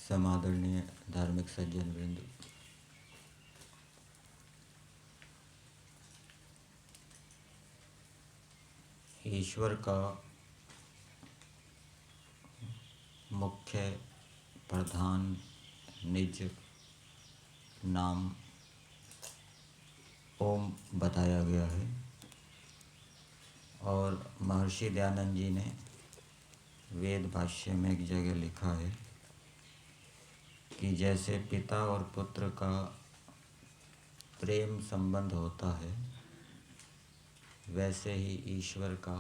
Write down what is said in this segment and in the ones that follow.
समादरणीय धार्मिक सज्जन वृंद, ईश्वर का मुख्य प्रधान निज नाम ओम बताया गया है। और महर्षि दयानंद जी ने वेद भाष्य में एक जगह लिखा है कि जैसे पिता और पुत्र का प्रेम संबंध होता है, वैसे ही ईश्वर का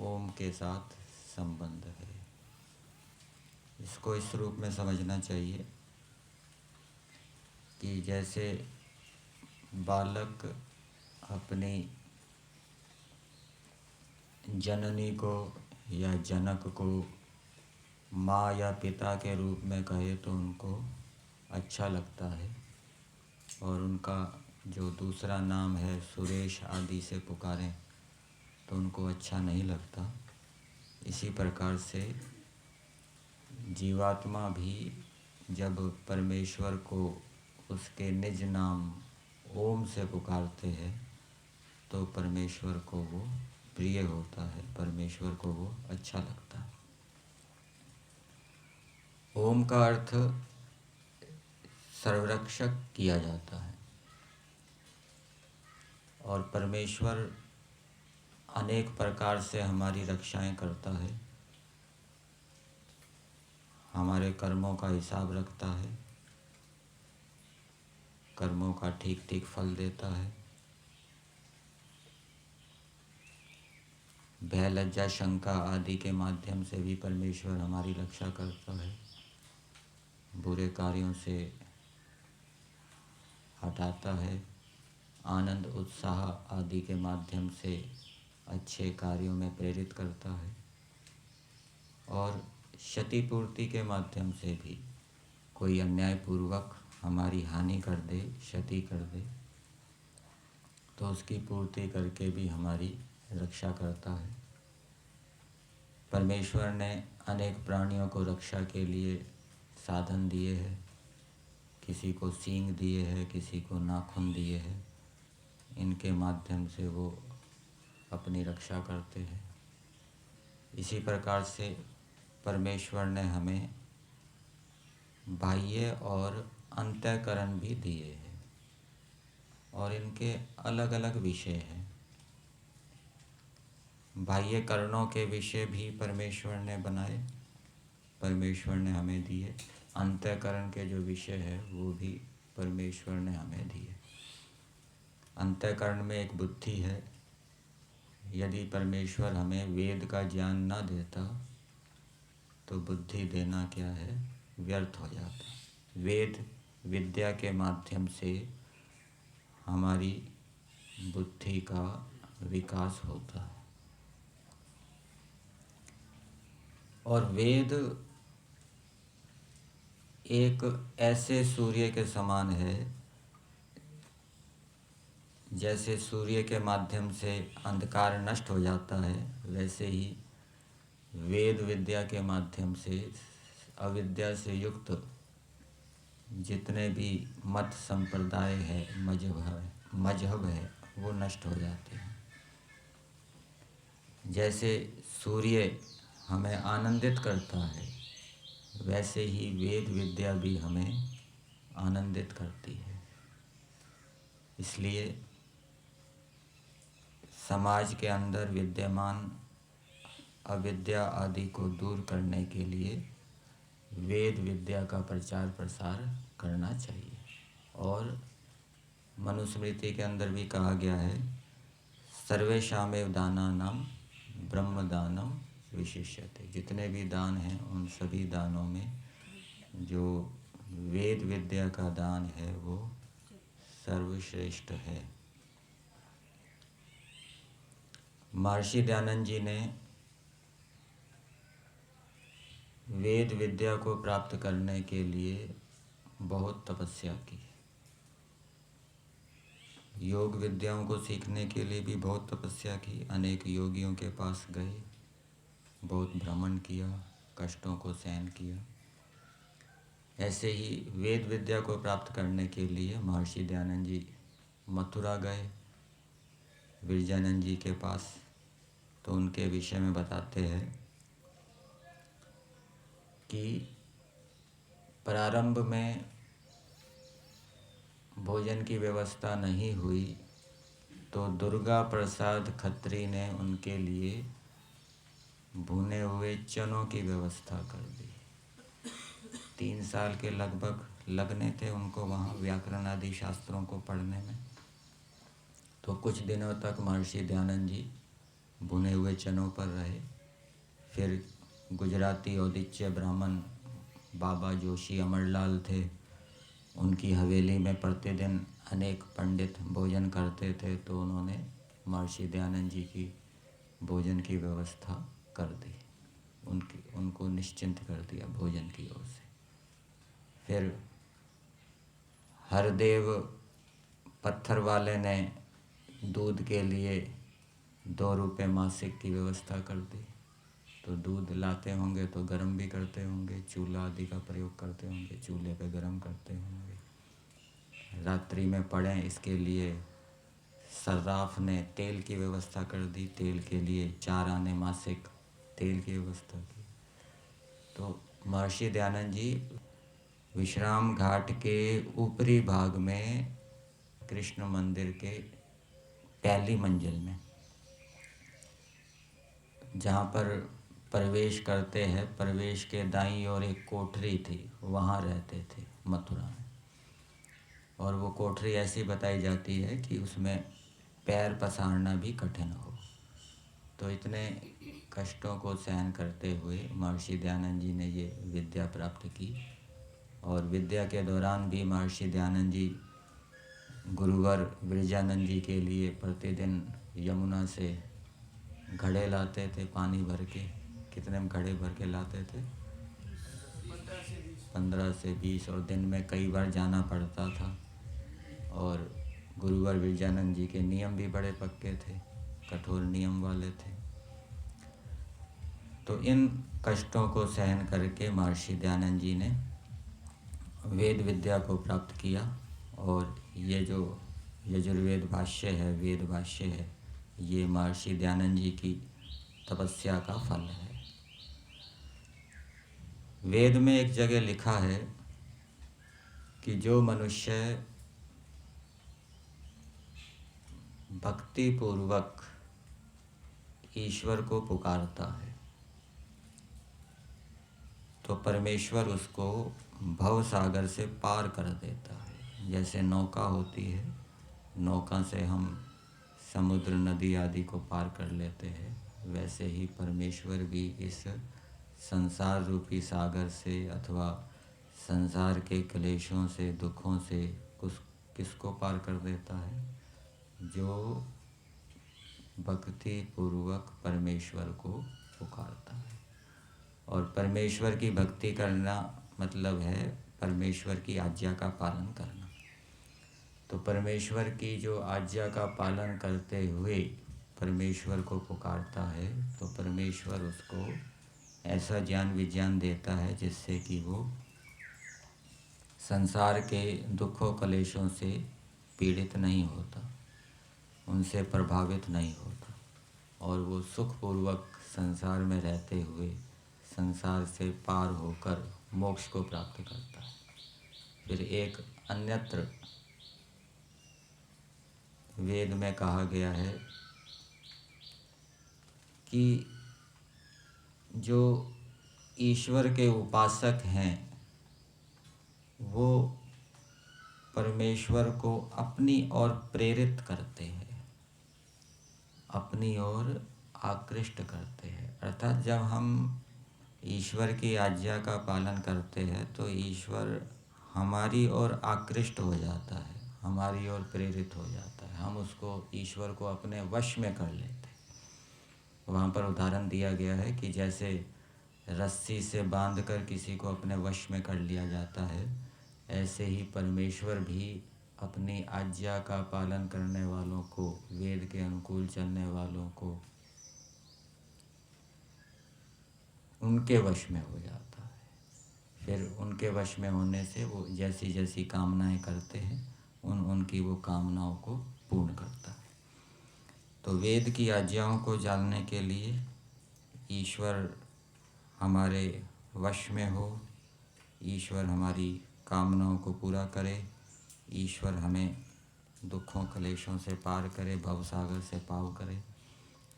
ओम के साथ संबंध है। इसको इस रूप में समझना चाहिए कि जैसे बालक अपनी जननी को या जनक को माँ या पिता के रूप में कहे तो उनको अच्छा लगता है, और उनका जो दूसरा नाम है सुरेश आदि से पुकारें तो उनको अच्छा नहीं लगता। इसी प्रकार से जीवात्मा भी जब परमेश्वर को उसके निज नाम ओम से पुकारते हैं तो परमेश्वर को वो प्रिय होता है, परमेश्वर को वो अच्छा लगता है। ओम का अर्थ सर्वरक्षक किया जाता है, और परमेश्वर अनेक प्रकार से हमारी रक्षाएं करता है, हमारे कर्मों का हिसाब रखता है, कर्मों का ठीक ठीक फल देता है। भय लज्जा शंका आदि के माध्यम से भी परमेश्वर हमारी रक्षा करता है, बुरे कार्यों से हटाता है, आनंद उत्साह आदि के माध्यम से अच्छे कार्यों में प्रेरित करता है, और क्षतिपूर्ति के माध्यम से भी कोई अन्यायपूर्वक हमारी हानि कर दे, क्षति कर दे तो उसकी पूर्ति करके भी हमारी रक्षा करता है। परमेश्वर ने अनेक प्राणियों को रक्षा के लिए साधन दिए हैं, किसी को सींग दिए हैं, किसी को नाखून दिए हैं, इनके माध्यम से वो अपनी रक्षा करते हैं। इसी प्रकार से परमेश्वर ने हमें बाह्य और अंतःकरण भी दिए हैं, और इनके अलग अलग विषय हैं। बाह्य करणों के विषय भी परमेश्वर ने बनाए, परमेश्वर ने हमें दिए। अंतःकरण के जो विषय है वो भी परमेश्वर ने हमें दिए। अंतःकरण में एक बुद्धि है। यदि परमेश्वर हमें वेद का ज्ञान ना देता तो बुद्धि देना क्या है, व्यर्थ हो जाता। वेद विद्या के माध्यम से हमारी बुद्धि का विकास होता है, और वेद एक ऐसे सूर्य के समान है, जैसे सूर्य के माध्यम से अंधकार नष्ट हो जाता है, वैसे ही वेद विद्या के माध्यम से अविद्या से युक्त जितने भी मत संप्रदाय है, मजहब है, वो नष्ट हो जाते हैं। जैसे सूर्य हमें आनंदित करता है, वैसे ही वेद विद्या भी हमें आनंदित करती है। इसलिए समाज के अंदर विद्यमान अविद्या आदि को दूर करने के लिए वेद विद्या का प्रचार प्रसार करना चाहिए। और मनुस्मृति के अंदर भी कहा गया है, सर्वेषामेव दानानां ब्रह्मदानम विशिष्यते। जितने भी दान हैं उन सभी दानों में जो वेद विद्या का दान है वो सर्वश्रेष्ठ है। महर्षि दयानंद जी ने वेद विद्या को प्राप्त करने के लिए बहुत तपस्या की। योग विद्याओं को सीखने के लिए भी बहुत तपस्या की। अनेक योगियों के पास गए, बहुत भ्रमण किया, कष्टों को सहन किया, ऐसे ही वेद विद्या को प्राप्त करने के लिए महर्षि दयानंद जी मथुरा गए विरजानंद जी के पास। तो उनके विषय में बताते हैं कि प्रारंभ में भोजन की व्यवस्था नहीं हुई तो दुर्गा प्रसाद खत्री ने उनके लिए भुने हुए चनों की व्यवस्था कर दी। 3 साल के लगभग लगने थे उनको वहाँ व्याकरण आदि शास्त्रों को पढ़ने में। तो कुछ दिनों तक महर्षि दयानंद जी भुने हुए चनों पर रहे। फिर गुजराती औदिच्य ब्राह्मण बाबा जोशी अमरलाल थे, उनकी हवेली में प्रतिदिन अनेक पंडित भोजन करते थे। तो उन्होंने महर्षि दयानंद जी की भोजन की व्यवस्था कर दी, उनको निश्चिंत कर दिया भोजन की ओर से। फिर हरदेव पत्थर वाले ने दूध के लिए 2 रुपये मासिक की व्यवस्था कर दी। तो दूध लाते होंगे तो गर्म भी करते होंगे, चूल्हा आदि का प्रयोग करते होंगे, चूल्हे पे गर्म करते होंगे। रात्रि में पड़ें इसके लिए सर्राफ ने तेल की व्यवस्था कर दी, तेल के लिए 4 आने मासिक तेल की व्यवस्था की। तो महर्षि दयानंद जी विश्राम घाट के ऊपरी भाग में कृष्ण मंदिर के पहली मंजिल में, जहाँ पर प्रवेश करते हैं, प्रवेश के दाईं ओर एक कोठरी थी, वहाँ रहते थे मथुरा में। और वो कोठरी ऐसी बताई जाती है कि उसमें पैर पसारना भी कठिन हो। तो इतने कष्टों को सहन करते हुए महर्षि दयानंद जी ने ये विद्या प्राप्त की। और विद्या के दौरान भी महर्षि दयानंद जी गुरुवर विरजानंद जी के लिए प्रतिदिन यमुना से घड़े लाते थे पानी भर के। कितने घड़े भर के लाते थे? 15 से 20, और दिन में कई बार जाना पड़ता था। और गुरुवर विरजानंद जी के नियम भी बड़े पक्के थे, कठोर नियम वाले थे। तो इन कष्टों को सहन करके महर्षि दयानंद जी ने वेद विद्या को प्राप्त किया। और ये जो यजुर्वेद भाष्य है, वेद भाष्य है, ये महर्षि दयानंद जी की तपस्या का फल है। वेद में एक जगह लिखा है कि जो मनुष्य भक्ति पूर्वक ईश्वर को पुकारता है तो परमेश्वर उसको भव सागर से पार कर देता है। जैसे नौका होती है, नौका से हम समुद्र नदी आदि को पार कर लेते हैं, वैसे ही परमेश्वर भी इस संसार रूपी सागर से अथवा संसार के क्लेशों से, दुखों से किसको पार कर देता है? जो भक्ति पूर्वक परमेश्वर को पुकारता है। और परमेश्वर की भक्ति करना मतलब है परमेश्वर की आज्ञा का पालन करना। तो परमेश्वर की जो आज्ञा का पालन करते हुए परमेश्वर को पुकारता है तो परमेश्वर उसको ऐसा ज्ञान विज्ञान देता है जिससे कि वो संसार के दुखों कलेशों से पीड़ित नहीं होता, उनसे प्रभावित नहीं होता, और वो सुखपूर्वक संसार में रहते हुए संसार से पार होकर मोक्ष को प्राप्त करता है। फिर एक अन्यत्र वेद में कहा गया है कि जो ईश्वर के उपासक हैं वो परमेश्वर को अपनी ओर प्रेरित करते हैं, अपनी ओर आकृष्ट करते हैं। अर्थात जब हम ईश्वर की आज्ञा का पालन करते हैं तो ईश्वर हमारी ओर आकृष्ट हो जाता है, हमारी ओर प्रेरित हो जाता है, हम उसको ईश्वर को अपने वश में कर लेते हैं। वहाँ पर उदाहरण दिया गया है कि जैसे रस्सी से बांधकर किसी को अपने वश में कर लिया जाता है, ऐसे ही परमेश्वर भी अपनी आज्ञा का पालन करने वालों को, वेद के अनुकूल चलने वालों को उनके वश में हो जाता है। फिर उनके वश में होने से वो जैसी जैसी कामनाएं करते हैं उनकी वो कामनाओं को पूर्ण करता है। तो वेद की आज्ञाओं को जानने के लिए ईश्वर हमारे वश में हो, ईश्वर हमारी कामनाओं को पूरा करे, ईश्वर हमें दुखों क्लेशों से पार करे, भवसागर से पार करे,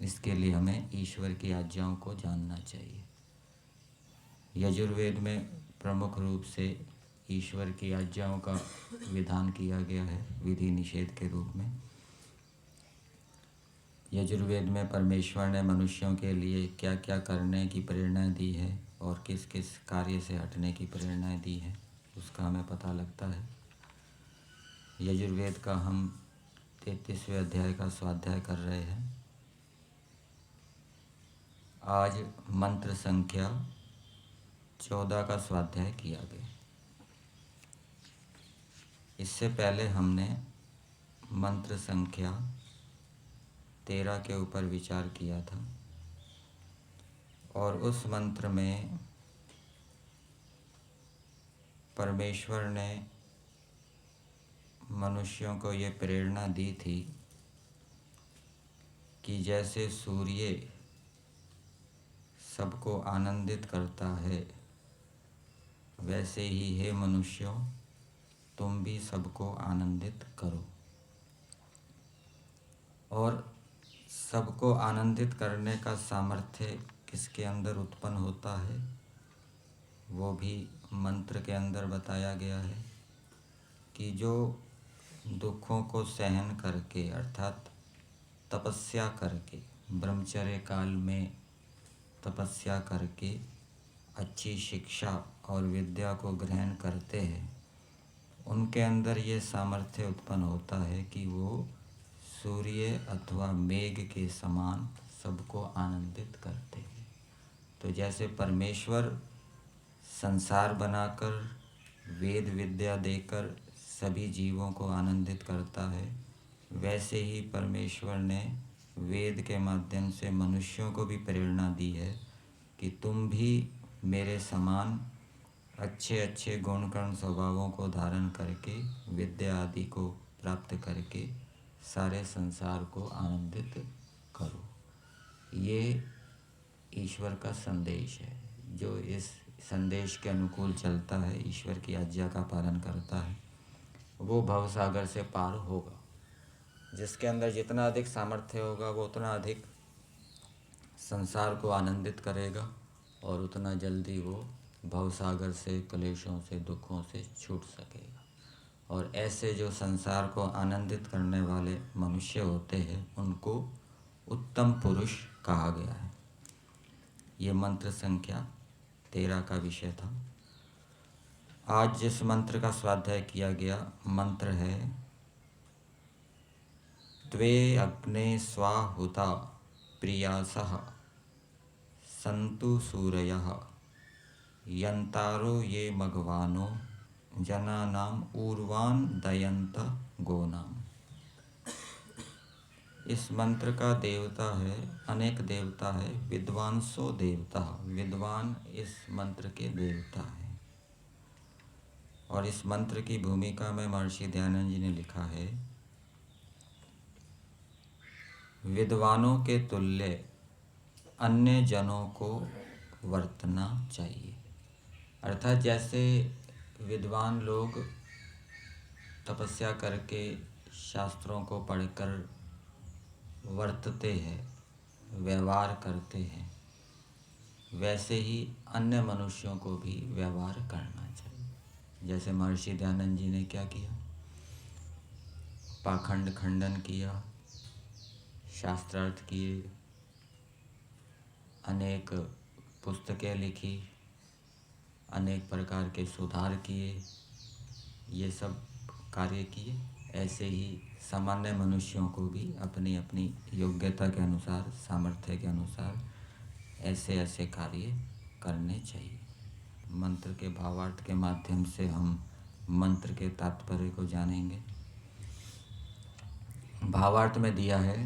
इसके लिए हमें ईश्वर की आज्ञाओं को जानना चाहिए। यजुर्वेद में प्रमुख रूप से ईश्वर की आज्ञाओं का विधान किया गया है विधि निषेध के रूप में। यजुर्वेद में परमेश्वर ने मनुष्यों के लिए क्या क्या करने की प्रेरणा दी है और किस किस कार्य से हटने की प्रेरणा दी है उसका हमें पता लगता है। यजुर्वेद का हम 33वें अध्याय का स्वाध्याय कर रहे हैं। आज मंत्र संख्या 14 का स्वाध्याय किया गया। इससे पहले हमने मंत्र संख्या 13 के ऊपर विचार किया था और उस मंत्र में परमेश्वर ने मनुष्यों को ये प्रेरणा दी थी कि जैसे सूर्य सबको आनंदित करता है वैसे ही हे मनुष्यों तुम भी सबको आनंदित करो। और सबको आनंदित करने का सामर्थ्य किसके अंदर उत्पन्न होता है वो भी मंत्र के अंदर बताया गया है कि जो दुखों को सहन करके अर्थात तपस्या करके ब्रह्मचर्य काल में तपस्या करके अच्छी शिक्षा और विद्या को ग्रहण करते हैं उनके अंदर ये सामर्थ्य उत्पन्न होता है कि वो सूर्य अथवा मेघ के समान सबको आनंदित करते हैं। तो जैसे परमेश्वर संसार बनाकर वेद विद्या देकर सभी जीवों को आनंदित करता है वैसे ही परमेश्वर ने वेद के माध्यम से मनुष्यों को भी प्रेरणा दी है कि तुम भी मेरे समान अच्छे अच्छे गुणकर्ण स्वभावों को धारण करके विद्या आदि को प्राप्त करके सारे संसार को आनंदित करो। ये ईश्वर का संदेश है। जो इस संदेश के अनुकूल चलता है ईश्वर की आज्ञा का पालन करता है वो भवसागर से पार होगा। जिसके अंदर जितना अधिक सामर्थ्य होगा वो उतना अधिक संसार को आनंदित करेगा और उतना जल्दी वो भवसागर से क्लेशों से दुखों से छूट सकेगा। और ऐसे जो संसार को आनंदित करने वाले मनुष्य होते हैं उनको उत्तम पुरुष कहा गया है। ये मंत्र संख्या 13 का विषय था। आज जिस मंत्र का स्वाध्याय किया गया मंत्र है त्वे अग्ने स्वाहुता प्रियासः संतु सूरयः यंतारो ये मघवानो जनानाम ऊर्वान दयंत गोनाम। इस मंत्र का देवता है अनेक देवता है विद्वांसो देवता। विद्वान इस मंत्र के देवता है। और इस मंत्र की भूमिका में महर्षि दयानंद जी ने लिखा है विद्वानों के तुल्य अन्य जनों को वर्तना चाहिए। अर्थात जैसे विद्वान लोग तपस्या करके शास्त्रों को पढ़कर वर्तते हैं व्यवहार करते हैं वैसे ही अन्य मनुष्यों को भी व्यवहार करना चाहिए। जैसे महर्षि दयानंद जी ने क्या किया पाखंड खंडन किया शास्त्रार्थ किए अनेक पुस्तकें लिखी अनेक प्रकार के सुधार किए ये सब कार्य किए। ऐसे ही सामान्य मनुष्यों को भी अपनी अपनी योग्यता के अनुसार सामर्थ्य के अनुसार ऐसे ऐसे कार्य करने चाहिए। मंत्र के भावार्थ के माध्यम से हम मंत्र के तात्पर्य को जानेंगे। भावार्थ में दिया है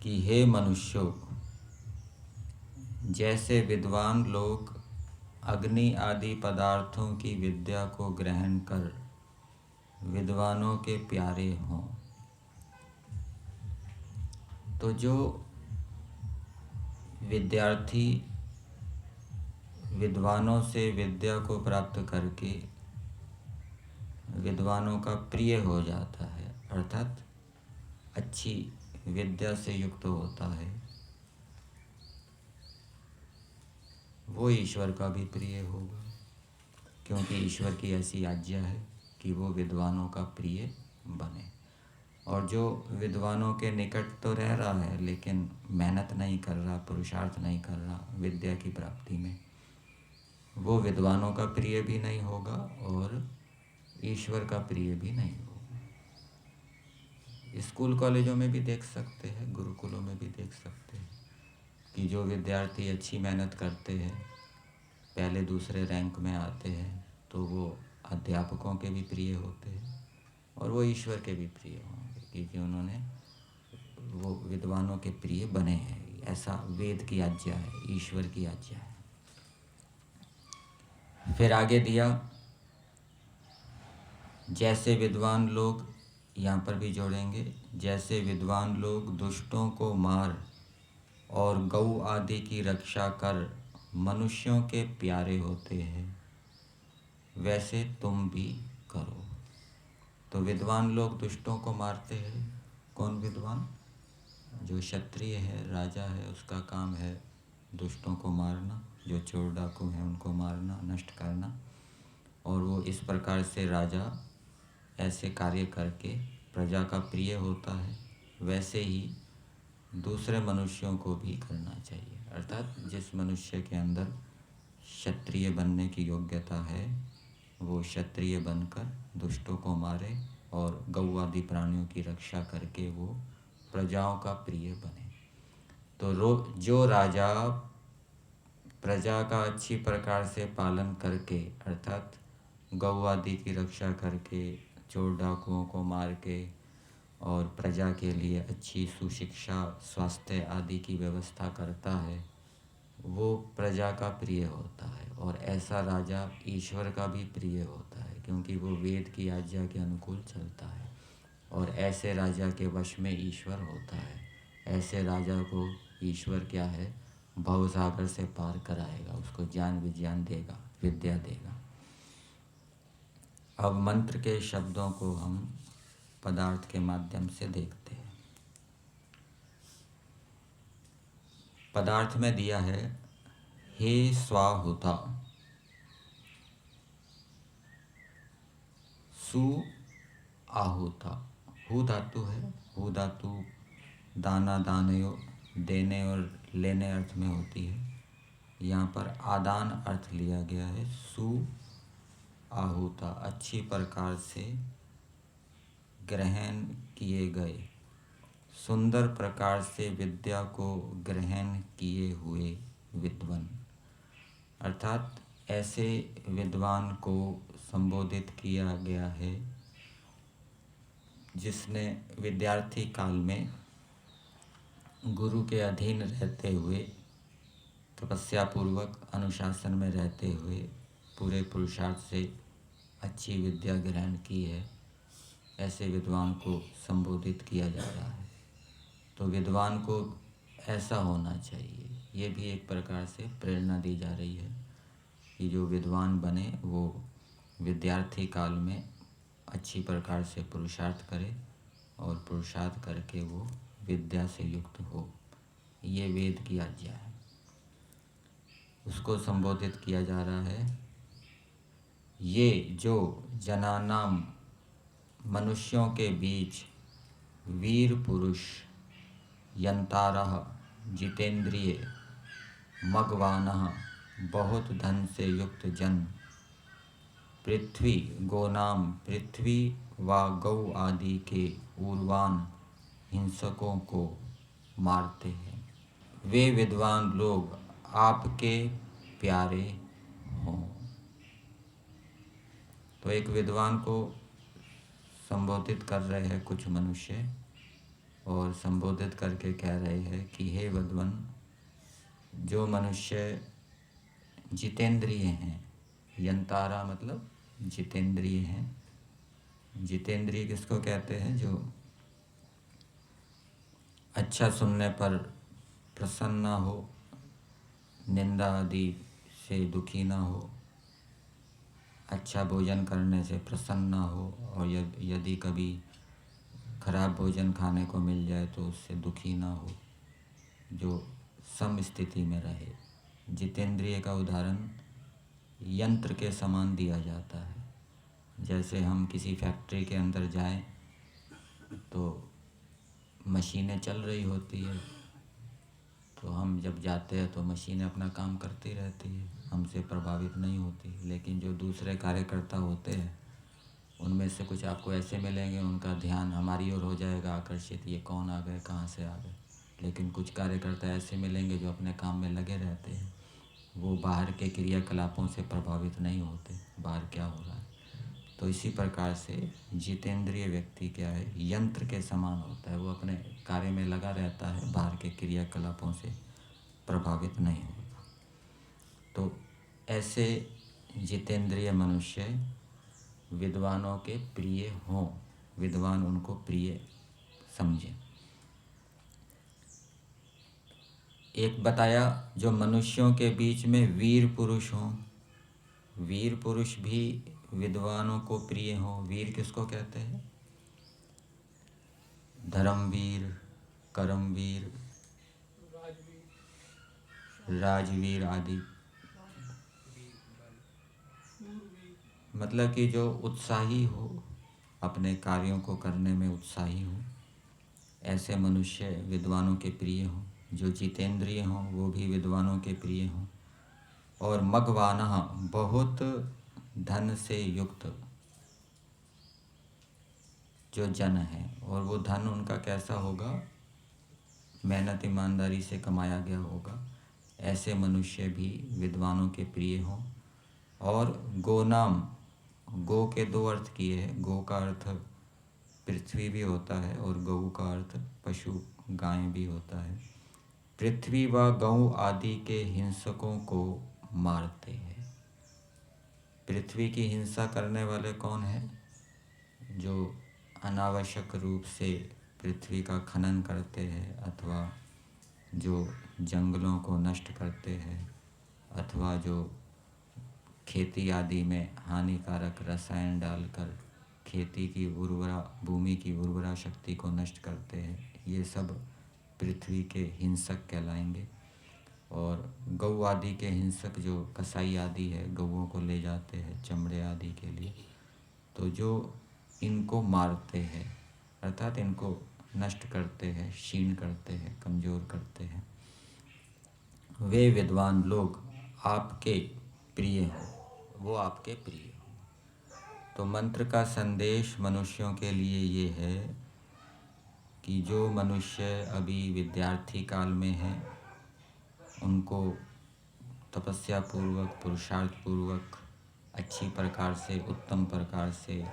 कि हे मनुष्यों जैसे विद्वान लोग अग्नि आदि पदार्थों की विद्या को ग्रहण कर विद्वानों के प्यारे हों। तो जो विद्यार्थी विद्वानों से विद्या को प्राप्त करके विद्वानों का प्रिय हो जाता है, अर्थात अच्छी विद्या से युक्त होता है, वो ईश्वर का भी प्रिय होगा, क्योंकि ईश्वर की ऐसी आज्ञा है कि वो विद्वानों का प्रिय बने। और जो विद्वानों के निकट तो रह रहा है लेकिन मेहनत नहीं कर रहा, पुरुषार्थ नहीं कर रहा विद्या की प्राप्ति में, वो विद्वानों का प्रिय भी नहीं होगा और ईश्वर का प्रिय भी नहीं होगा। स्कूल कॉलेजों में भी देख सकते हैं, गुरुकुलों में भी देख सकते हैं कि जो विद्यार्थी अच्छी मेहनत करते हैं, पहले दूसरे रैंक में आते हैं, तो वो अध्यापकों के भी प्रिय होते हैं और वो ईश्वर के भी प्रिय होंगे, क्योंकि उन्होंने वो विद्वानों के प्रिय बने हैं। ऐसा वेद की आज्ञा है, ईश्वर की आज्ञा है। फिर आगे दिया, जैसे विद्वान लोग, यहाँ पर भी जोड़ेंगे, जैसे विद्वान लोग दुष्टों को मार और गौ आदि की रक्षा कर मनुष्यों के प्यारे होते हैं, वैसे तुम भी करो। तो विद्वान लोग दुष्टों को मारते हैं। कौन विद्वान? जो क्षत्रिय है, राजा है, उसका काम है दुष्टों को मारना, जो चोर डाकू हैं उनको मारना, नष्ट करना। और वो इस प्रकार से राजा ऐसे कार्य करके प्रजा का प्रिय होता है। वैसे ही दूसरे मनुष्यों को भी करना चाहिए, अर्थात जिस मनुष्य के अंदर क्षत्रिय बनने की योग्यता है वो क्षत्रिय बनकर दुष्टों को मारे और गौ आदि प्राणियों की रक्षा करके वो प्रजाओं का प्रिय बने। तो जो राजा प्रजा का अच्छी प्रकार से पालन करके, अर्थात गौ आदि की रक्षा करके, चोर डाकुओं को मार के और प्रजा के लिए अच्छी सुशिक्षा, स्वास्थ्य आदि की व्यवस्था करता है, वो प्रजा का प्रिय होता है। और ऐसा राजा ईश्वर का भी प्रिय होता है, क्योंकि वो वेद की आज्ञा के अनुकूल चलता है और ऐसे राजा के वश में ईश्वर होता है। ऐसे राजा को ईश्वर क्या है, भवसागर से पार कराएगा, उसको ज्ञान विज्ञान देगा, विद्या देगा। अब मंत्र के शब्दों को हम पदार्थ के माध्यम से देखते हैं। पदार्थ में दिया है, हे स्वाहुता, सु आहुता। हु धातु है, हु धातु दाना, दानयो, देने और लेने अर्थ में होती है। यहाँ पर आदान अर्थ लिया गया है। सु आहुता, अच्छी प्रकार से ग्रहण किए गए, सुंदर प्रकार से विद्या को ग्रहण किए हुए विद्वान, अर्थात ऐसे विद्वान को संबोधित किया गया है जिसने विद्यार्थी काल में गुरु के अधीन रहते हुए, तपस्या पूर्वक अनुशासन में रहते हुए पूरे पुरुषार्थ से अच्छी विद्या ग्रहण की है। ऐसे विद्वान को संबोधित किया जा रहा है। तो विद्वान को ऐसा होना चाहिए, ये भी एक प्रकार से प्रेरणा दी जा रही है कि जो विद्वान बने वो विद्यार्थी काल में अच्छी प्रकार से पुरुषार्थ करे और पुरुषार्थ करके वो विद्या से युक्त हो। ये वेद की आज्ञा है। उसको संबोधित किया जा रहा है, ये जो जनानाम, मनुष्यों के बीच, वीर पुरुष, यंतारः, जितेंद्रिय, मगवानः, बहुत धन से युक्त जन, पृथ्वी गोनाम, पृथ्वी व गौ आदि के उर्वान हिंसकों को मारते हैं, वे विद्वान लोग आपके प्यारे हों। तो एक विद्वान को संबोधित कर रहे हैं कुछ मनुष्य और संबोधित करके कह रहे हैं कि हे विद्वान, जो मनुष्य जितेंद्रिय हैं। यंतारा मतलब जितेंद्रिय हैं। जितेंद्रिय किसको कहते हैं? जो अच्छा सुनने पर प्रसन्न ना हो, निंदा आदि से दुखी ना हो, अच्छा भोजन करने से प्रसन्न ना हो, और यदि कभी खराब भोजन खाने को मिल जाए तो उससे दुखी ना हो, जो सम स्थिति में रहे। जितेंद्रिय का उदाहरण यंत्र के समान दिया जाता है। जैसे हम किसी फैक्ट्री के अंदर जाएं तो मशीनें चल रही होती है, तो हम जब जाते हैं तो मशीनें अपना काम करती रहती है, हमसे प्रभावित नहीं होती। लेकिन जो दूसरे कार्यकर्ता होते हैं उनमें से कुछ आपको ऐसे मिलेंगे, उनका ध्यान हमारी ओर हो जाएगा आकर्षित, ये कौन आ गए, कहाँ से आ गए। लेकिन कुछ कार्यकर्ता ऐसे मिलेंगे जो अपने काम में लगे रहते हैं, वो बाहर के क्रियाकलापों से प्रभावित नहीं होते, बाहर क्या हो रहा है। तो इसी प्रकार से जितेंद्रिय व्यक्ति क्या है? यंत्र के समान होता है। वो अपने कार्य में लगा रहता है, बाहर के क्रियाकलापों से प्रभावित नहीं होता। तो ऐसे जितेंद्रिय मनुष्य विद्वानों के प्रिय हों, विद्वान उनको प्रिय समझें। एक बताया जो मनुष्यों के बीच में वीर पुरुष हों, वीर पुरुष भी विद्वानों को प्रिय हों। वीर किसको कहते हैं? धर्मवीर, कर्मवीर, राजवीर आदि। मतलब कि जो उत्साही हो, अपने कार्यों को करने में उत्साही हो, ऐसे मनुष्य विद्वानों के प्रिय हों। जो जितेंद्रिय हों वो भी विद्वानों के प्रिय हों। और मगवाना, बहुत धन से युक्त जो जन है, और वो धन उनका कैसा होगा? मेहनत ईमानदारी से कमाया गया होगा। ऐसे मनुष्य भी विद्वानों के प्रिय हों। और गोनाम, गो के दो अर्थ किए हैं। गो का अर्थ पृथ्वी भी होता है और गऊ का अर्थ पशु, गाय भी होता है। पृथ्वी व गऊ आदि के हिंसकों को मारते हैं। पृथ्वी की हिंसा करने वाले कौन है? जो अनावश्यक रूप से पृथ्वी का खनन करते हैं, अथवा जो जंगलों को नष्ट करते हैं, अथवा जो खेती आदि में हानिकारक रसायन डालकर खेती की उर्वरा, भूमि की उर्वरा शक्ति को नष्ट करते हैं, ये सब पृथ्वी के हिंसक कहलाएंगे। और गऊ आदि के हिंसक जो कसाई आदि है, गऊओं को ले जाते हैं चमड़े आदि के लिए, तो जो इनको मारते हैं अर्थात इनको नष्ट करते हैं, क्षीण करते हैं, कमज़ोर करते हैं, वे विद्वान लोग आपके प्रिय हों, वो आपके प्रिय हों। तो मंत्र का संदेश मनुष्यों के लिए ये है कि जो मनुष्य अभी विद्यार्थी काल में है, उनको तपस्या पूर्वक, पुरुषार्थ पूर्वक, अच्छी प्रकार से, उत्तम प्रकार से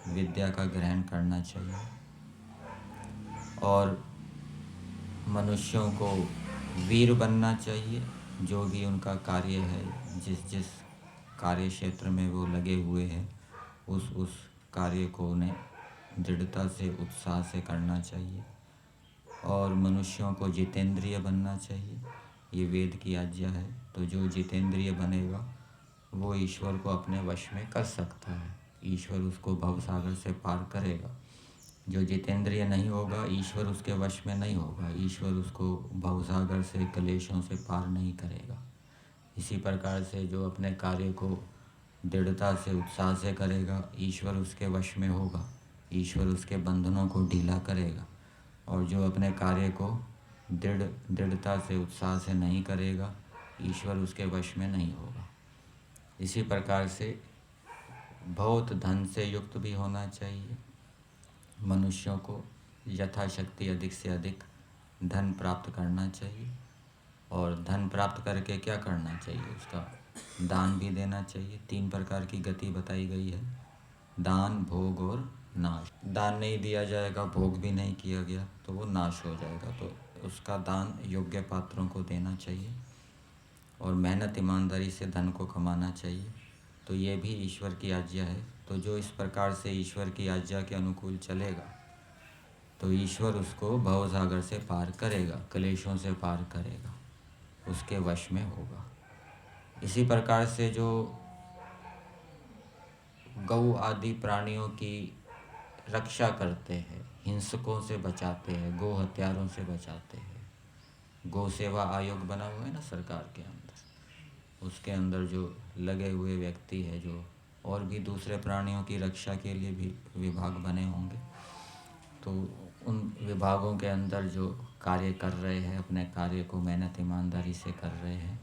विद्या का ग्रहण करना चाहिए। और मनुष्यों को वीर बनना चाहिए। जो भी उनका कार्य है, जिस जिस कार्य क्षेत्र में वो लगे हुए हैं, उस कार्य को उन्हें दृढ़ता से, उत्साह से करना चाहिए। और मनुष्यों को जितेंद्रिय बनना चाहिए, ये वेद की आज्ञा है। तो जो जितेंद्रिय बनेगा वो ईश्वर को अपने वश में कर सकता है, ईश्वर उसको भवसागर से पार करेगा। जो जितेंद्रिय नहीं होगा, ईश्वर उसके वश में नहीं होगा, ईश्वर उसको भवसागर से, क्लेशों से पार नहीं करेगा। इसी प्रकार से जो अपने कार्य को दृढ़ता से, उत्साह से करेगा, ईश्वर उसके वश में होगा, ईश्वर उसके बंधनों को ढीला करेगा। और जो अपने कार्य को दृढ़ता से, उत्साह से नहीं करेगा, ईश्वर उसके वश में नहीं होगा। इसी प्रकार से बहुत धन से युक्त भी होना चाहिए। मनुष्यों को यथाशक्ति अधिक से अधिक धन प्राप्त करना चाहिए। और धन प्राप्त करके क्या करना चाहिए? उसका दान भी देना चाहिए। 3 प्रकार की गति बताई गई है, दान, भोग और नाश। दान नहीं दिया जाएगा, भोग भी नहीं किया गया, तो वो नाश हो जाएगा। तो उसका दान योग्य पात्रों को देना चाहिए। और मेहनत ईमानदारी से धन को कमाना चाहिए। तो ये भी ईश्वर की आज्ञा है। तो जो इस प्रकार से ईश्वर की आज्ञा के अनुकूल चलेगा तो ईश्वर उसको भवसागर से पार करेगा, क्लेशों से पार करेगा, उसके वश में होगा। इसी प्रकार से जो गौ आदि प्राणियों की रक्षा करते हैं, हिंसकों से बचाते हैं, गो हत्यारों से बचाते हैं, गौ सेवा आयोग बना हुआ है ना सरकार के अंदर, उसके अंदर जो लगे हुए व्यक्ति है, जो और भी दूसरे प्राणियों की रक्षा के लिए भी विभाग बने होंगे, तो उन विभागों के अंदर जो कार्य कर रहे हैं, अपने कार्य को मेहनत ईमानदारी से कर रहे हैं,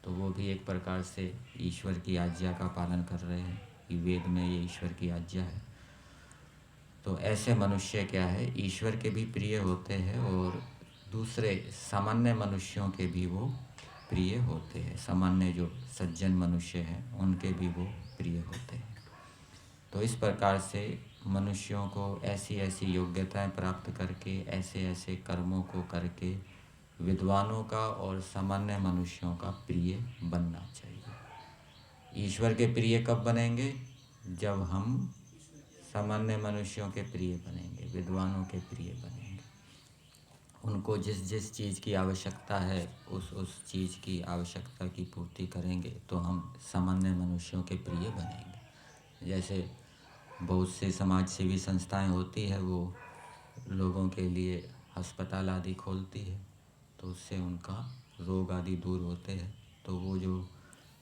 तो वो भी एक प्रकार से ईश्वर की आज्ञा का पालन कर रहे हैं कि वेद में ये ईश्वर की आज्ञा है। तो ऐसे मनुष्य क्या है, ईश्वर के भी प्रिय होते हैं और दूसरे सामान्य मनुष्यों के भी वो प्रिय होते हैं। सामान्य जो सज्जन मनुष्य हैं उनके भी वो प्रिय होते हैं। तो इस प्रकार से मनुष्यों को ऐसी ऐसी योग्यताएं प्राप्त करके, ऐसे ऐसे कर्मों को करके विद्वानों का और सामान्य मनुष्यों का प्रिय बनना चाहिए। ईश्वर के प्रिय कब बनेंगे? जब हम सामान्य मनुष्यों के प्रिय बनेंगे, विद्वानों के प्रिय बनेंगे। उनको जिस जिस चीज़ की आवश्यकता है उस चीज़ की आवश्यकता की पूर्ति करेंगे तो हम सामान्य मनुष्यों के प्रिय बनेंगे। जैसे बहुत से समाज सेवी संस्थाएं होती है, वो लोगों के लिए अस्पताल आदि खोलती है, तो उससे उनका रोग आदि दूर होते हैं। तो वो जो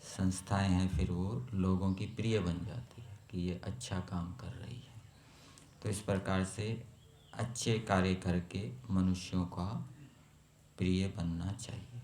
संस्थाएं हैं फिर वो लोगों की प्रिय बन जाती है कि ये अच्छा काम कर रही है। तो इस प्रकार से अच्छे कार्य करके मनुष्यों का प्रिय बनना चाहिए।